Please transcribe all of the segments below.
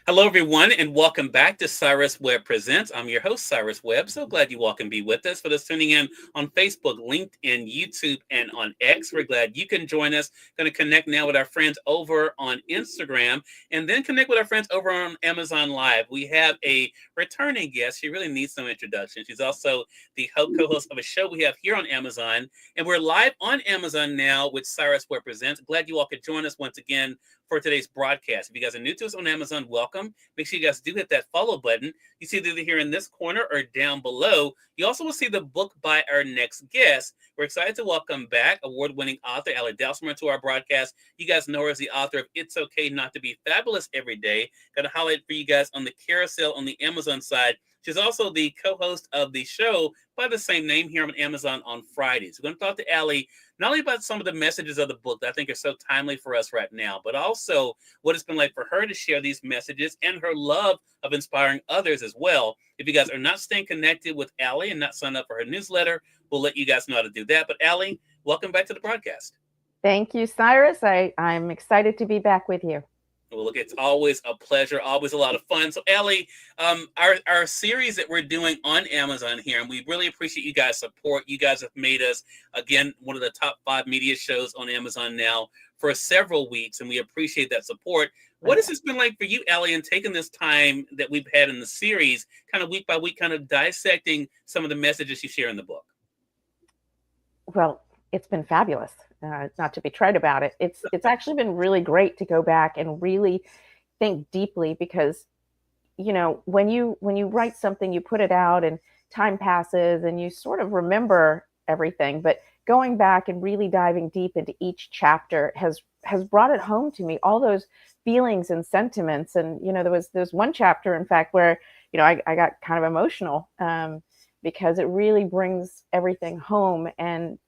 Hello, everyone, and welcome back to Cyrus Webb Presents. I'm your host, Cyrus Webb. So glad you all can be with us. For those tuning in on Facebook, LinkedIn, YouTube, and on X, we're glad you can join us. Going to connect now with our friends over on Instagram and then connect with our friends over on Amazon Live. We have a returning guest. She really needs some introduction. She's also the co-host of a show we have here on Amazon, and we're live on Amazon now with Cyrus Webb Presents. Glad you all could join us once again for today's broadcast. If you guys are new to us on Amazon, welcome. Make sure you guys do hit that follow button. You see it either here in this corner or down below. You also will see the book by our next guest. We're excited to welcome back award-winning author Ally Dalsimer to our broadcast. You guys know her as the author of It's Okay Not to Be Fabulous Every Day. Got to highlight for you guys on the carousel on the Amazon side. She's also the co-host of the show by the same name here on Amazon on Fridays. We're going to talk to Ally not only about some of the messages of the book that I think are so timely for us right now, but also what it's been like for her to share these messages and her love of inspiring others as well. If you guys are not staying connected with Ally and not signed up for her newsletter, we'll let you guys know how to do that. But Ally, welcome back to the broadcast. Thank you, Cyrus. I'm excited to be back with you. Well, look, it's always a pleasure, always a lot of fun. So, Ally, our series that we're doing on Amazon here, and we really appreciate you guys' support. You guys have made us, again, one of the top 5 media shows on Amazon now for several weeks, and we appreciate that support. What has this been like for you, Ally, in taking this time that we've had in the series, kind of week by week, kind of dissecting some of the messages you share in the book? Well, it's been fabulous. Not to be trite about it. It's actually been really great to go back and really think deeply because, when you write something, you put it out and time passes and you sort of remember everything. But going back and really diving deep into each chapter has brought it home to me, all those feelings and sentiments. And, there's one chapter, in fact, where, I got kind of emotional because it really brings everything home and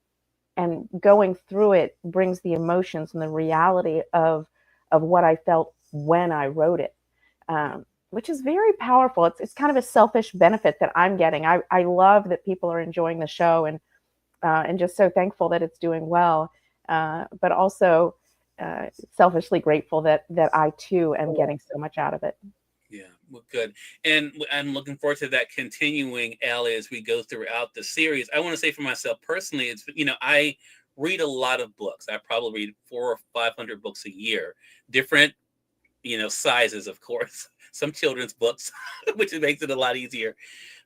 going through it brings the emotions and the reality of what I felt when I wrote it, which is very powerful. It's kind of a selfish benefit that I'm getting. I love that people are enjoying the show and just so thankful that it's doing well, but also selfishly grateful that I too am getting so much out of it. Yeah, well, good. And I'm looking forward to that continuing, Ally, as we go throughout the series. I want to say for myself personally, it's, I read a lot of books. I probably read 400 or 500 books a year, different, sizes, of course, some children's books, which makes it a lot easier.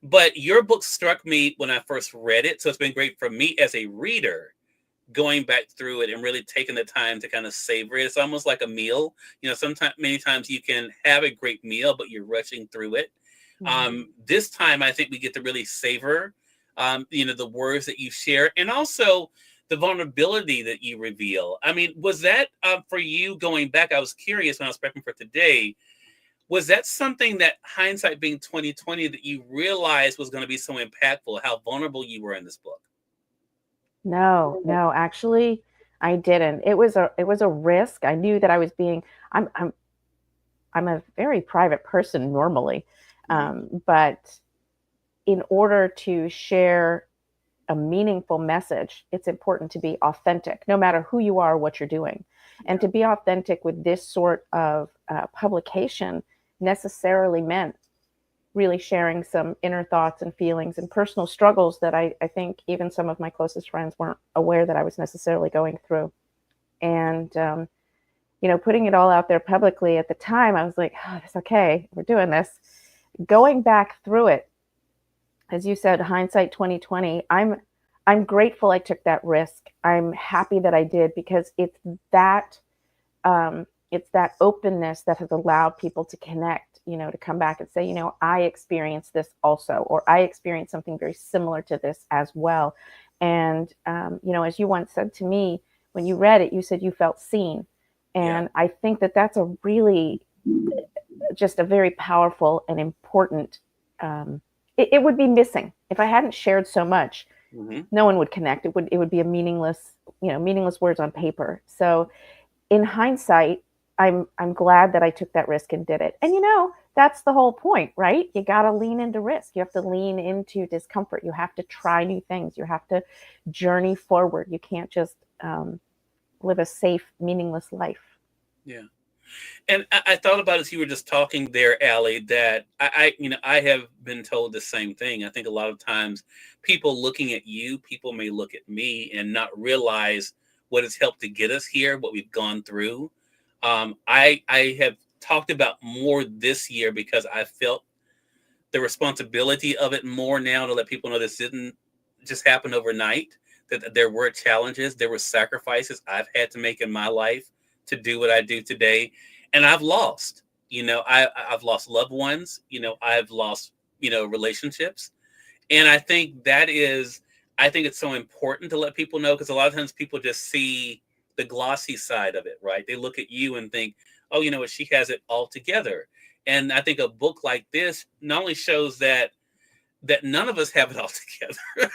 But your book struck me when I first read it. So it's been great for me as a reader going back through it and really taking the time to kind of savor it. It's almost like a meal. Sometimes, many times you can have a great meal, but you're rushing through it. This time, I think we get to really savor, the words that you share and also the vulnerability that you reveal. I mean, was that for you going back? I was curious when I was prepping for today. Was that something that hindsight being 2020 that you realized was going to be so impactful, how vulnerable you were in this book? No, actually, I didn't. It was a risk. I knew that I was being. I'm a very private person normally, but in order to share a meaningful message, it's important to be authentic, no matter who you are, or what you're doing, and to be authentic with this sort of publication necessarily meant really sharing some inner thoughts and feelings and personal struggles that I think even some of my closest friends weren't aware that I was necessarily going through. And, putting it all out there publicly at the time, I was like, oh, it's okay. We're doing this. Going back through it, as you said, hindsight 2020, I'm grateful I took that risk. I'm happy that I did because it's that openness that has allowed people to connect, to come back and say, I experienced this also, or I experienced something very similar to this as well. And, as you once said to me, when you read it, you said you felt seen. And I think that that's a really just a very powerful and important, it would be missing if I hadn't shared so much. No one would connect. It would be a meaningless words on paper. So in hindsight, I'm glad that I took that risk and did it. And that's the whole point, right? You got to lean into risk. You have to lean into discomfort. You have to try new things. You have to journey forward. You can't just live a safe, meaningless life. Yeah. And I thought about as you were just talking there, Allie, that I have been told the same thing. I think a lot of times people looking at you, people may look at me and not realize what has helped to get us here, what we've gone through. I have talked about more this year because I felt the responsibility of it more now to let people know this didn't just happen overnight, that there were challenges, there were sacrifices I've had to make in my life to do what I do today. And I've lost, I've lost loved ones, I've lost, relationships. And I think it's so important to let people know because a lot of times people just see the glossy side of it, right? They look at you and think, oh, you know what, she has it all together. And I think a book like this not only shows that none of us have it all together,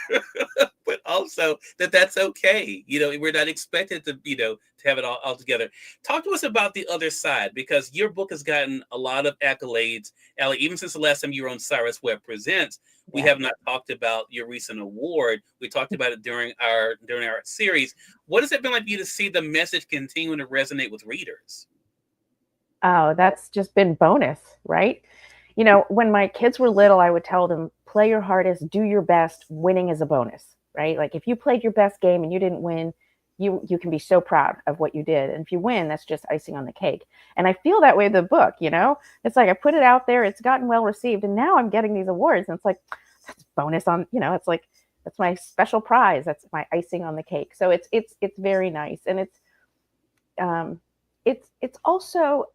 but also that that's okay. We're not expected to, to have it all together. Talk to us about the other side, because your book has gotten a lot of accolades. Ally, even since the last time you were on Cyrus Webb Presents, we Yeah. have not talked about your recent award. We talked about it during our series. What has it been like for you to see the message continuing to resonate with readers? Oh, that's just been bonus, right? When my kids were little, I would tell them, play your hardest, do your best. Winning is a bonus, right? Like if you played your best game and you didn't win, you can be so proud of what you did. And if you win, that's just icing on the cake. And I feel that way with the book. It's like I put it out there, it's gotten well received, and now I'm getting these awards. And it's like that's bonus on, it's like that's my special prize. That's my icing on the cake. So it's very nice. And um it's also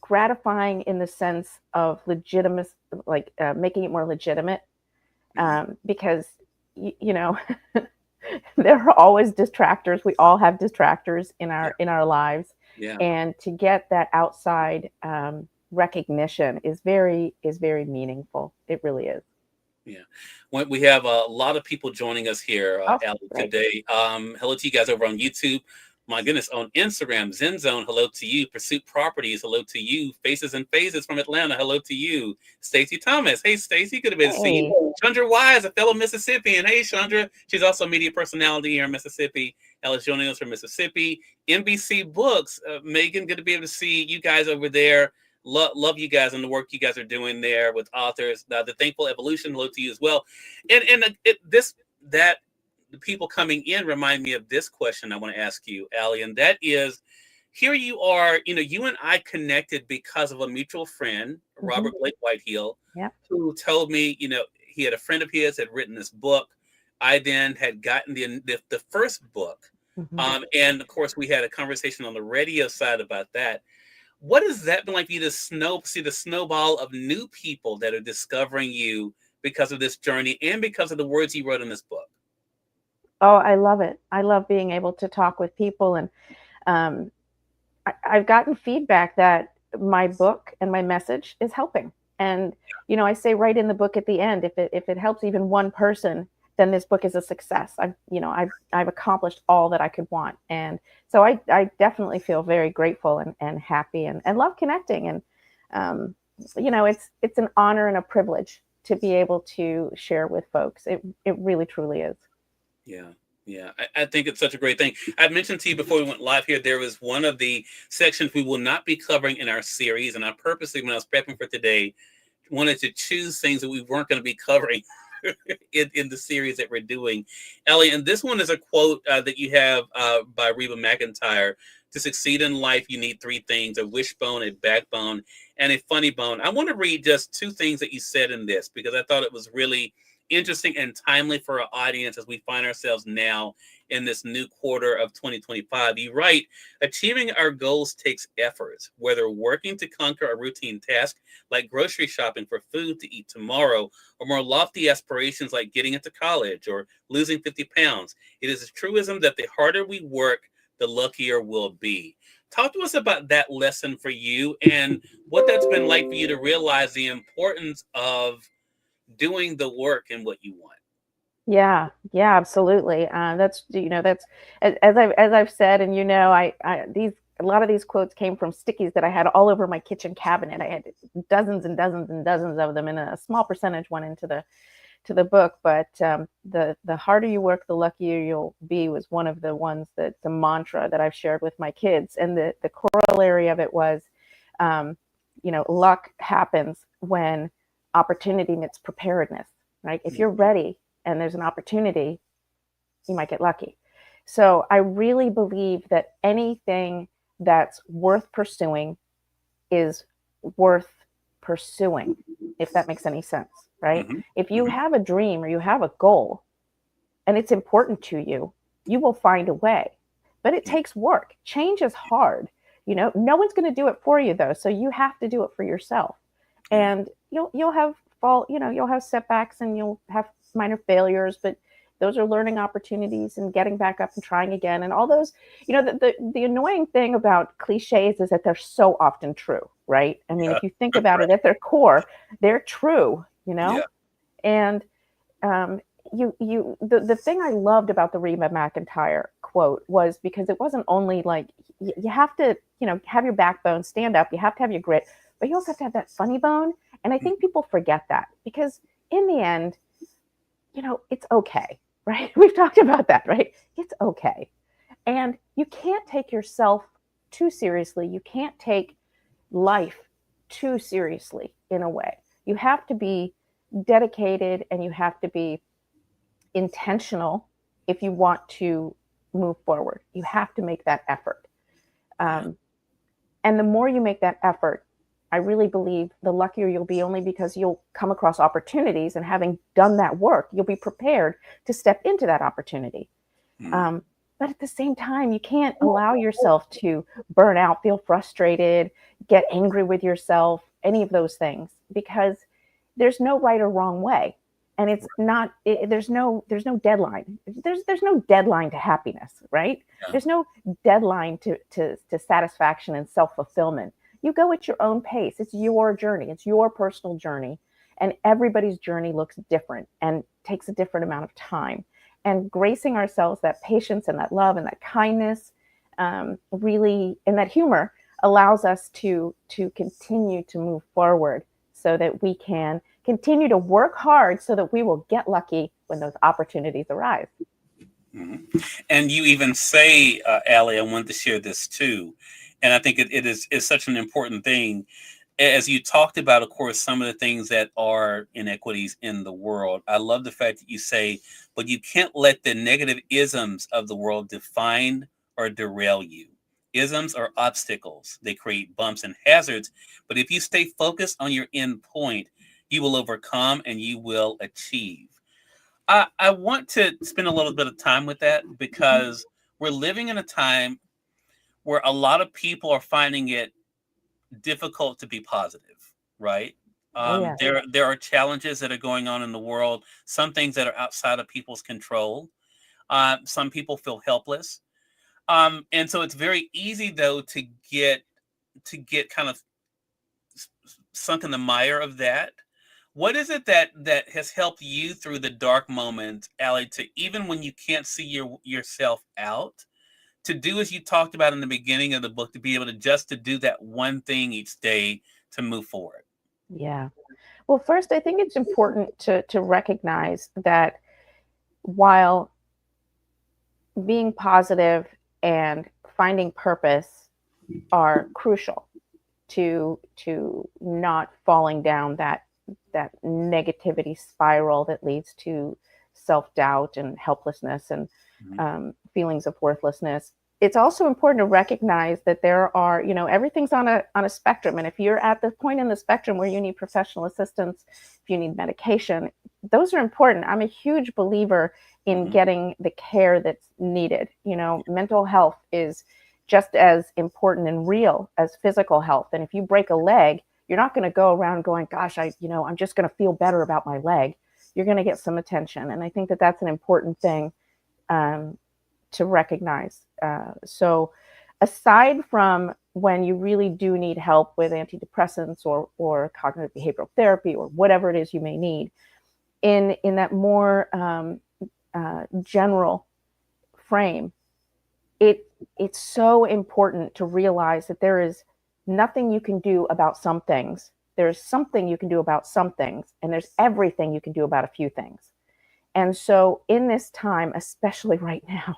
gratifying in the sense of legitimate, like making it more legitimate, because you know there are always distractors. We all have distractors in our lives, Yeah. and to get that outside recognition is very meaningful. It really is. Yeah. We have a lot of people joining us here, Oh, Ally, great. today. Hello to you guys over on YouTube. My goodness, on Instagram, Zen Zone, hello to you. Pursuit Properties, hello to you. Faces and Phases from Atlanta, hello to you. Stacy Thomas, hey Stacy, good to be to see Hey. you. Chandra Wise, a fellow Mississippian, hey Chandra, she's also a media personality here in Mississippi. Ella's joining us from Mississippi. NBC Books, Megan, good to be able to see you guys over there. Love you guys and the work you guys are doing there with authors. The Thankful Evolution, hello to you as well. And that the people coming in remind me of this question I want to ask you, Allie, and that is, here you are, you and I connected because of a mutual friend, Hmm. Robert Blake Whitehill, Yeah. who told me, he had a friend of his had written this book. I then had gotten the first book. Hmm. And of course, we had a conversation on the radio side about that. What has that been like for you to see the snowball of new people that are discovering you because of this journey and because of the words you wrote in this book? Oh, I love it. I love being able to talk with people, and um, I've gotten feedback that my book and my message is helping. And I say right in the book at the end, if it helps even one person, then this book is a success. I've accomplished all that I could want. And so I definitely feel very grateful and happy, and love connecting. And it's an honor and a privilege to be able to share with folks. It really truly is. Yeah. Yeah, I think it's such a great thing. I mentioned to you before we went live here, there was one of the sections we will not be covering in our series. And I purposely, when I was prepping for today, wanted to choose things that we weren't going to be covering in the series that we're doing. Ellie, and this one is a quote that you have by Reba McEntire. To succeed in life, you need three things: a wishbone, a backbone, and a funny bone. I want to read just two things that you said in this because I thought it was really interesting and timely for our audience as we find ourselves now in this new quarter of 2025. You write, achieving our goals takes effort, whether working to conquer a routine task like grocery shopping for food to eat tomorrow, or more lofty aspirations like getting into college or losing 50 pounds. It is a truism that the harder we work, the luckier we'll be. Talk to us about that lesson for you and what that's been like for you to realize the importance of doing the work and what you want. Yeah, yeah, absolutely. That's as I've said, and I these a lot of these quotes came from stickies that I had all over my kitchen cabinet. I had dozens and dozens and dozens of them, and a small percentage went into to the book, but the harder you work, the luckier you'll be was one of the ones that the mantra that I've shared with my kids. And the corollary of it was, luck happens when opportunity meets preparedness, right? If you're ready and there's an opportunity, you might get lucky. So I really believe that anything that's worth pursuing is worth pursuing, if that makes any sense, right? Mm-hmm. If you Mm-hmm. have a dream or you have a goal and it's important to you, you will find a way. But it takes work. Change is hard. No one's going to do it for you though, so you have to do it for yourself. Yeah. And you'll have you'll have setbacks and you'll have minor failures, but those are learning opportunities and getting back up and trying again. And all those, the annoying thing about cliches is that they're so often true, right? I mean, Yeah. if you think about it at their core, they're true, Yeah. And the thing I loved about the Reba McEntire quote was because it wasn't only like you have to, have your backbone, stand up, you have to have your grit, but you also have to have that funny bone. And I think people forget that because in the end, it's okay, right? We've talked about that, right? It's okay. And you can't take yourself too seriously. You can't take life too seriously in a way. You have to be dedicated and you have to be intentional if you want to move forward. You have to make that effort. And the more you make that effort, I really believe the luckier you'll be, only because you'll come across opportunities, and having done that work, you'll be prepared to step into that opportunity. Mm-hmm. But at the same time, you can't allow yourself to burn out, feel frustrated, get angry with yourself, any of those things, because there's no right or wrong way. And it's not, there's no deadline. There's no deadline to happiness, right? Yeah. There's no deadline to satisfaction and self-fulfillment. You go at your own pace. It's your journey. It's your personal journey. And everybody's journey looks different and takes a different amount of time. And gracing ourselves that patience and that love and that kindness, really, and that humor allows us to continue to move forward, so that we can continue to work hard so that we will get lucky when those opportunities arise. Mm-hmm. And you even say, Allie, I wanted to share this too. And I think it is such an important thing. As you talked about, of course, some of the things that are inequities in the world. I love the fact that you say, but you can't let the negative isms of the world define or derail you. Isms are obstacles. They create bumps and hazards. But if you stay focused on your end point, you will overcome and you will achieve. I want to spend a little bit of time with that because we're living in a time where a lot of people are finding it difficult to be positive, right? Oh, yeah. There are challenges that are going on in the world, some things that are outside of people's control. Some people feel helpless, and so it's very easy though to get kind of sunk in the mire of that. What is it that has helped you through the dark moments, Allie, to even when you can't see yourself out, to do as you talked about in the beginning of the book, to be able to just to do that one thing each day to move forward? Yeah. Well, first, I think it's important to recognize that while being positive and finding purpose are crucial to not falling down that negativity spiral that leads to self-doubt and helplessness and feelings of worthlessness. It's also important to recognize that there are, everything's on a spectrum. And if you're at the point in the spectrum where you need professional assistance, if you need medication, those are important. I'm a huge believer in getting the care that's needed. Mental health is just as important and real as physical health. And if you break a leg, you're not going to go around going, gosh, I'm just going to feel better about my leg. You're going to get some attention. And I think that that's an important thing to recognize. So aside from when you really do need help with antidepressants or cognitive behavioral therapy or whatever it is you may need, in that more general frame, it's so important to realize that there is nothing you can do about some things There's something you can do about some things, and there's everything you can do about a few things. And so in this time, especially right now,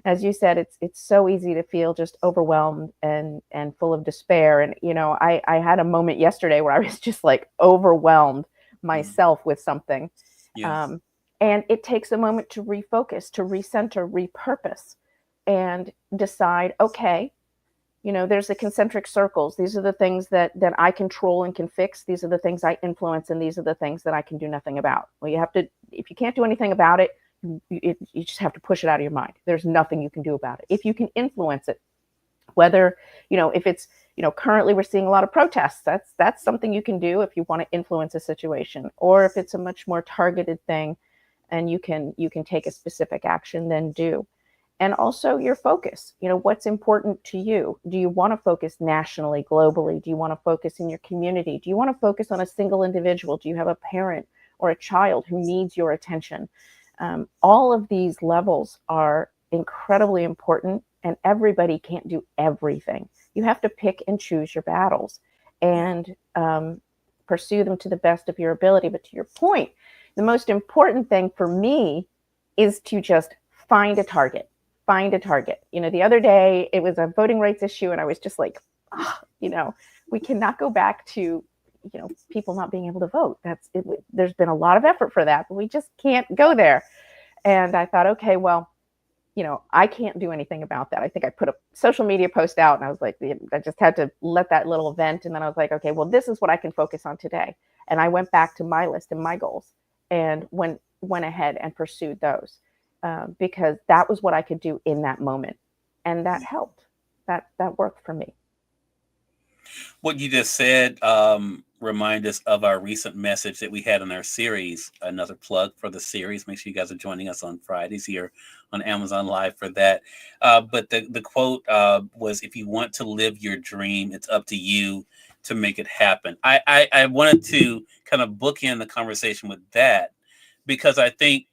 as you said, it's so easy to feel just overwhelmed and full of despair. And I had a moment yesterday where I was just like overwhelmed myself with something. Yes. And it takes a moment to refocus, to recenter, repurpose, and decide, okay, there's the concentric circles. These are the things that I control and can fix. These are the things I influence, and these are the things that I can do nothing about. Well, you have to, if you can't do anything about it, you just have to push it out of your mind. There's nothing you can do about it. If you can influence it, whether, if it's, currently we're seeing a lot of protests, that's something you can do if you want to influence a situation. Or if it's a much more targeted thing and you can take a specific action, then do. And also your focus, what's important to you? Do you want to focus nationally, globally? Do you want to focus in your community? Do you want to focus on a single individual? Do you have a parent or a child who needs your attention? All of these levels are incredibly important, and everybody can't do everything. You have to pick and choose your battles and pursue them to the best of your ability. But to your point, the most important thing for me is to just find a target. Find a target. The other day it was a voting rights issue, and I was just like, we cannot go back to, people not being able to vote. There's been a lot of effort for that, but we just can't go there. And I thought, okay, well, I can't do anything about that. I think I put a social media post out, and I was like, I just had to let that little vent. And then I was like, okay, well, this is what I can focus on today. And I went back to my list and my goals and went ahead and pursued those because that was what I could do in that moment. And that helped. That worked for me. What you just said remind us of our recent message that we had in our series. Another plug for the series. Make sure you guys are joining us on Fridays here on Amazon Live for that. But the quote was, if you want to live your dream, it's up to you to make it happen. I wanted to kind of bookend the conversation with that because I think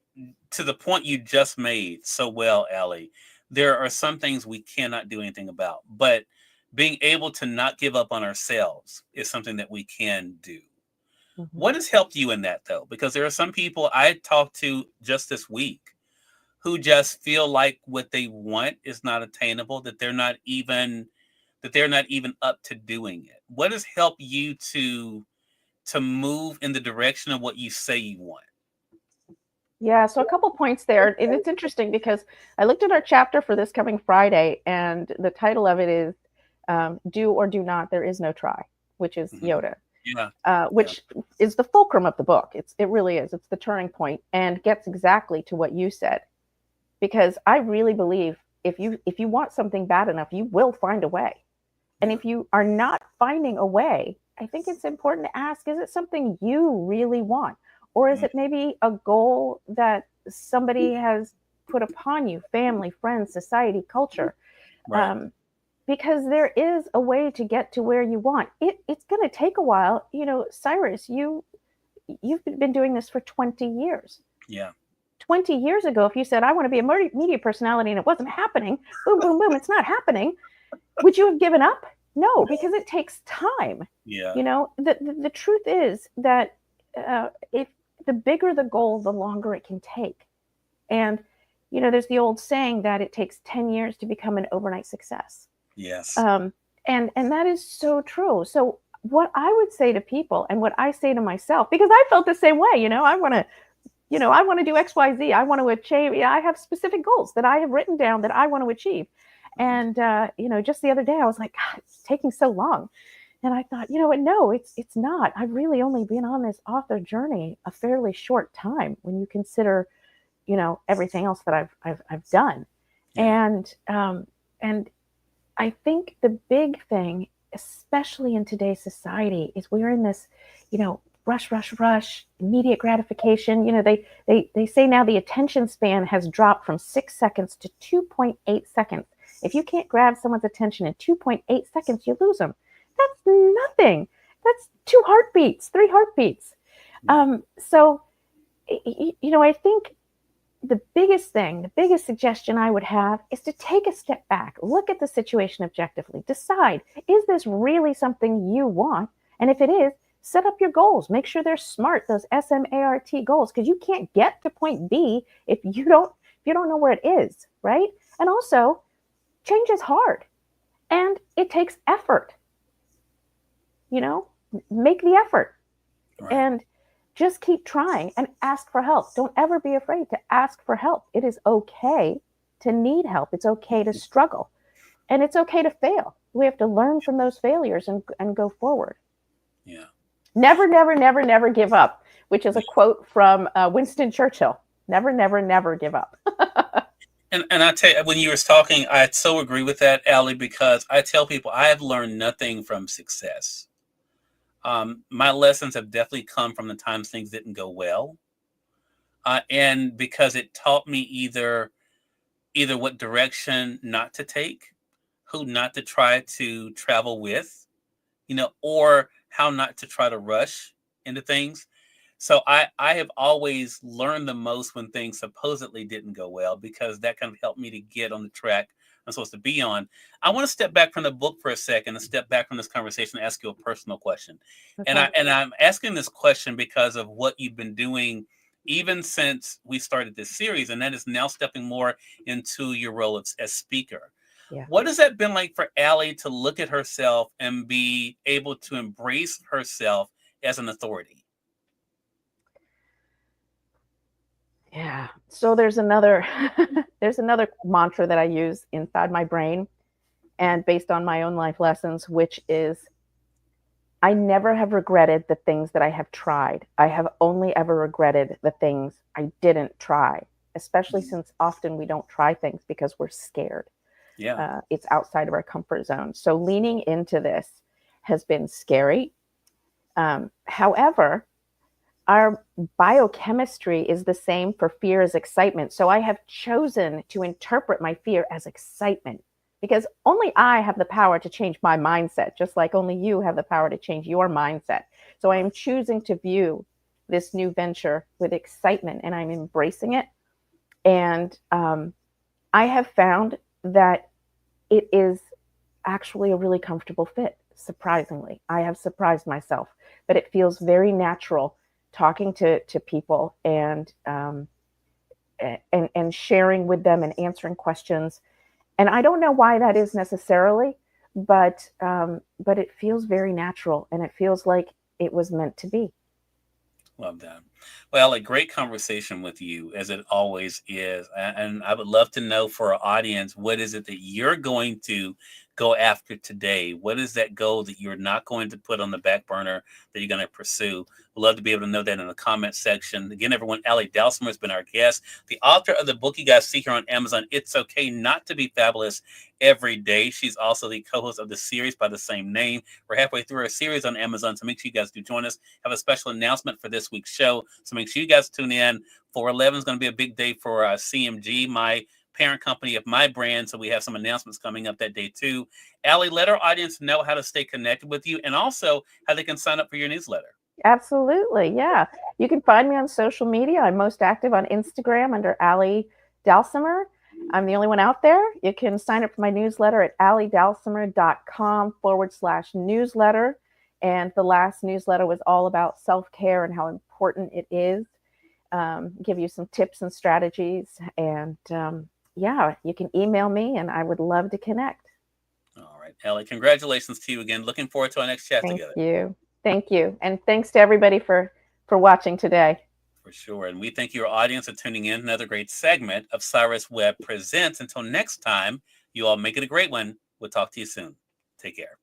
to the point you just made so well, Ally, there are some things we cannot do anything about, but being able to not give up on ourselves is something that we can do. Mm-hmm. What has helped you in that, though? Because there are some people I talked to just this week who just feel like what they want is not attainable, that they're not even up to doing it. What has helped you to move in the direction of what you say you want? Yeah, so a couple points there. And it's interesting because I looked at our chapter for this coming Friday, and the title of it is Do or Do Not, There Is No Try, which is Yoda. Yeah. Which is the fulcrum of the book. It really is. It's the turning point and gets exactly to what you said. Because I really believe if you want something bad enough, you will find a way. And if you are not finding a way, I think it's important to ask, is it something you really want? Or is it maybe a goal that somebody has put upon you, family, friends, society, culture? Right. Because there is a way to get to where you want. It's going to take a while. Cyrus, you've been doing this for 20 years. Yeah. 20 years ago, if you said, I want to be a media personality and it wasn't happening, boom, boom, boom, it's not happening. Would you have given up? No, because it takes time. Yeah. The truth is that if the bigger the goal, the longer it can take. And, there's the old saying that it takes 10 years to become an overnight success. Yes. And that is so true. So what I would say to people and what I say to myself, because I felt the same way, I want to do X, Y, Z. I want to achieve. I have specific goals that I have written down that I want to achieve. And, just the other day I was like, God, it's taking so long. And I thought, no, it's not. I've really only been on this author journey a fairly short time when you consider, everything else that I've done. Yeah. And I think the big thing, especially in today's society, is we're in this, rush, immediate gratification. They say now the attention span has dropped from 6 seconds to 2.8 seconds. If you can't grab someone's attention in 2.8 seconds, you lose them. That's nothing. That's 2 heartbeats, 3 heartbeats. So, I think the biggest suggestion I would have is to take a step back, look at the situation objectively, decide, is this really something you want? And if it is, Set up your goals. Make sure they're smart, those SMART goals, because you can't get to point B if you don't know where it is, right? And also, change is hard and it takes effort. Make the effort. Right. And just keep trying and ask for help. Don't ever be afraid to ask for help. It is okay to need help. It's okay to struggle. And it's okay to fail. We have to learn from those failures and go forward. Yeah. Never, never, never, never give up, which is a quote from Winston Churchill. Never, never, never give up. And I tell you, when you were talking, I so agree with that, Ally, because I tell people I have learned nothing from success. My lessons have definitely come from the times things didn't go well. And because it taught me either what direction not to take, who not to try to travel with, or how not to try to rush into things. So I have always learned the most when things supposedly didn't go well, because that kind of helped me to get on the track I'm supposed to be on. I want to step back from the book for a second and step back from this conversation and ask you a personal question. Okay. And I'm asking this question because of what you've been doing even since we started this series, and that is now stepping more into your role as speaker. Yeah. What has that been like for Ally to look at herself and be able to embrace herself as an authority? Yeah. So there's another mantra that I use inside my brain and based on my own life lessons, which is I never have regretted the things that I have tried. I have only ever regretted the things I didn't try, especially since often we don't try things because we're scared. Yeah. It's outside of our comfort zone. So leaning into this has been scary. However, our biochemistry is the same for fear as excitement. So I have chosen to interpret my fear as excitement, because only I have the power to change my mindset, just like only you have the power to change your mindset. So I am choosing to view this new venture with excitement, and I'm embracing it. And I have found that it is actually a really comfortable fit, surprisingly. I have surprised myself, but it feels very natural talking to people and sharing with them and answering questions. And I don't know why that is necessarily, but it feels very natural, and it feels like it was meant to be. Love that. Well, a great conversation with you, as it always is. And I would love to know for our audience, what is it that you're going to go after today? What is that goal that you're not going to put on the back burner that you're going to pursue? We'd love to be able to know that in the comment section. Again, everyone, Ally Dalsimer has been our guest, the author of the book you guys see here on Amazon, It's Okay Not to Be Fabulous Every Day. She's also the co-host of the series by the same name. We're halfway through our series on Amazon, so make sure you guys do join us. Have a special announcement for this week's show, so make sure you guys tune in. 4/11 is going to be a big day for CMG, my parent company of my brand, so we have some announcements coming up that day too. Ally, let our audience know how to stay connected with you and also how they can sign up for your newsletter. Absolutely. Yeah. You can find me on social media. I'm most active on Instagram under Ally Dalsimer. I'm the only one out there. You can sign up for my newsletter at allydalsimer.com/newsletter. And the last newsletter was all about self-care and how important it is. Give you some tips and strategies. And yeah, you can email me and I would love to connect. All right, Ally, congratulations to you again. Looking forward to our next chat Thank together. you. Thank you. And thanks to everybody for watching today. For sure. And we thank your audience for tuning in. Another great segment of Cyrus Webb Presents. Until next time, you all make it a great one. We'll talk to you soon. Take care.